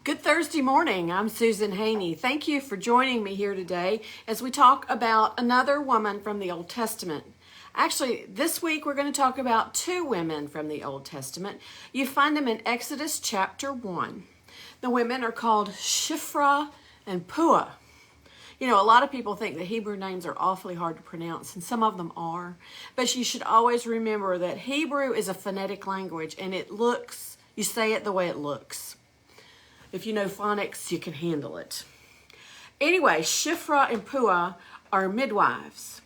Good Thursday morning. I'm Susan Haney. Thank you for joining me here today as we talk about another woman from the Old Testament. Actually, this week we're going to talk about two women from the Old Testament. You find them in Exodus chapter 1. The women are called Shiphrah and Puah. You know, a lot of people think that Hebrew names are awfully hard to pronounce, and some of them are. But you should always remember that Hebrew is a phonetic language, and you say it the way it looks. If you know phonics, you can handle it. Anyway, Shiphrah and Puah are midwives.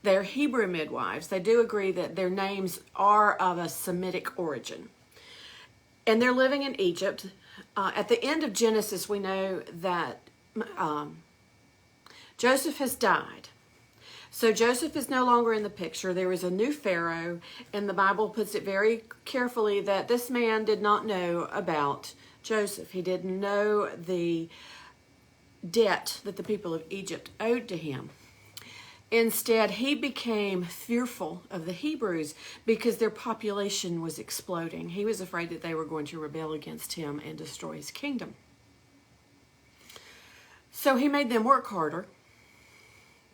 They're Hebrew midwives. They do agree that their names are of a Semitic origin. And they're living in Egypt. At the end of Genesis, we know that Joseph has died. So Joseph is no longer in the picture. There is a new Pharaoh, and the Bible puts it very carefully that this man did not know about Joseph. He didn't know the debt that the people of Egypt owed to him. Instead, he became fearful of the Hebrews because their population was exploding. He was afraid that they were going to rebel against him and destroy his kingdom. So he made them work harder,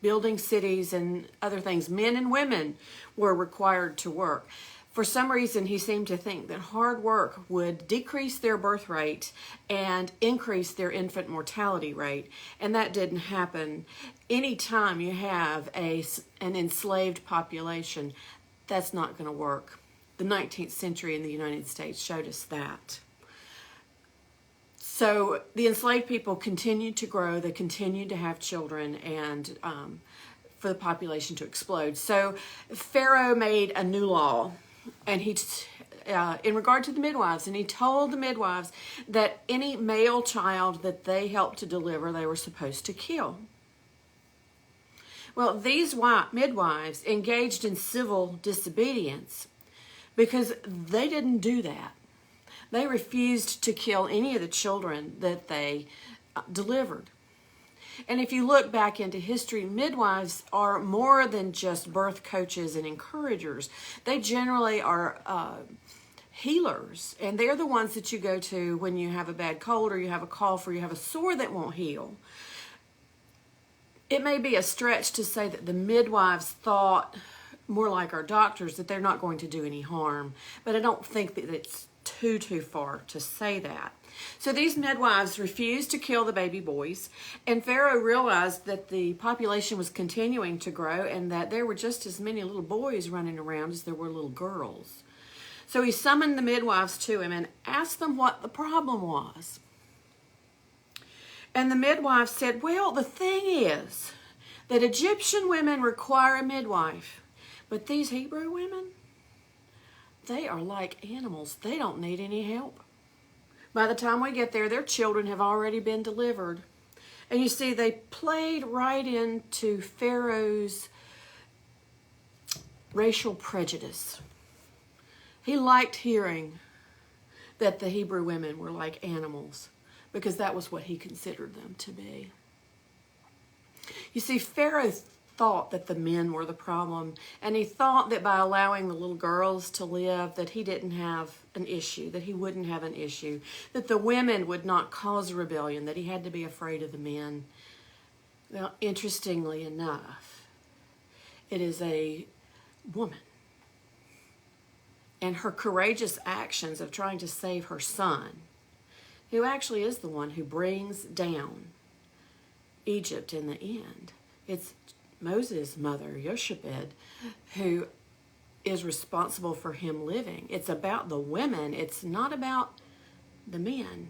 building cities and other things. Men and women were required to work. For some reason, he seemed to think that hard work would decrease their birth rate and increase their infant mortality rate. And that didn't happen. Anytime you have an enslaved population, that's not going to work. The 19th century in the United States showed us that. So the enslaved people continued to grow, they continued to have children, and for the population to explode. So Pharaoh made a new law, and in regard to the midwives, and he told the midwives that any male child that they helped to deliver, they were supposed to kill. Well, these midwives engaged in civil disobedience because they didn't do that. They refused to kill any of the children that they delivered. And if you look back into history, midwives are more than just birth coaches and encouragers. They generally are healers, and they're the ones that you go to when you have a bad cold or you have a cough or you have a sore that won't heal. It may be a stretch to say that the midwives thought more like our doctors, that they're not going to do any harm, but I don't think that it's too far to say that. So these midwives refused to kill the baby boys, and Pharaoh realized that the population was continuing to grow and that there were just as many little boys running around as there were little girls. So he summoned the midwives to him and asked them what the problem was. And the midwives said, well, the thing is that Egyptian women require a midwife, but these Hebrew women, they are like animals. They don't need any help. By the time we get there, their children have already been delivered. And you see, they played right into Pharaoh's racial prejudice. He liked hearing that the Hebrew women were like animals because that was what he considered them to be. You see, Pharaoh thought that the men were the problem, and he thought that by allowing the little girls to live that he didn't have an issue, that he wouldn't have an issue, that the women would not cause rebellion, that he had to be afraid of the men. Well, interestingly enough, it is a woman and her courageous actions of trying to save her son who actually is the one who brings down Egypt in the end. It's Moses' mother, Yoshebed, who is responsible for him living. It's about the women. It's not about the men.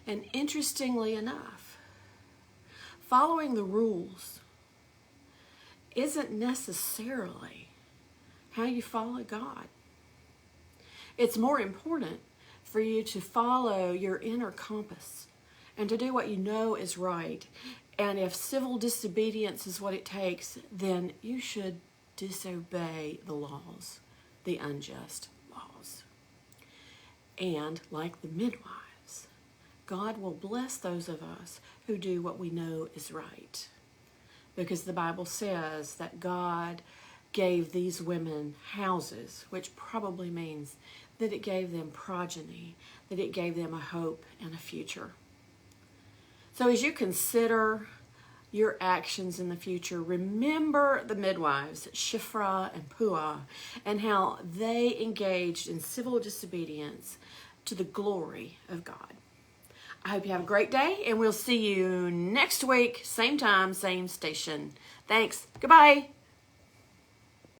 And interestingly enough, following the rules isn't necessarily how you follow God. It's more important for you to follow your inner compass and to do what you know is right. And if civil disobedience is what it takes, then you should disobey the laws, the unjust laws. And like the midwives, God will bless those of us who do what we know is right. Because the Bible says that God gave these women houses, which probably means that it gave them progeny, that it gave them a hope and a future. So as you consider your actions in the future, remember the midwives, Shiphrah and Puah, and how they engaged in civil disobedience to the glory of God. I hope you have a great day, and we'll see you next week, same time, same station. Thanks. Goodbye.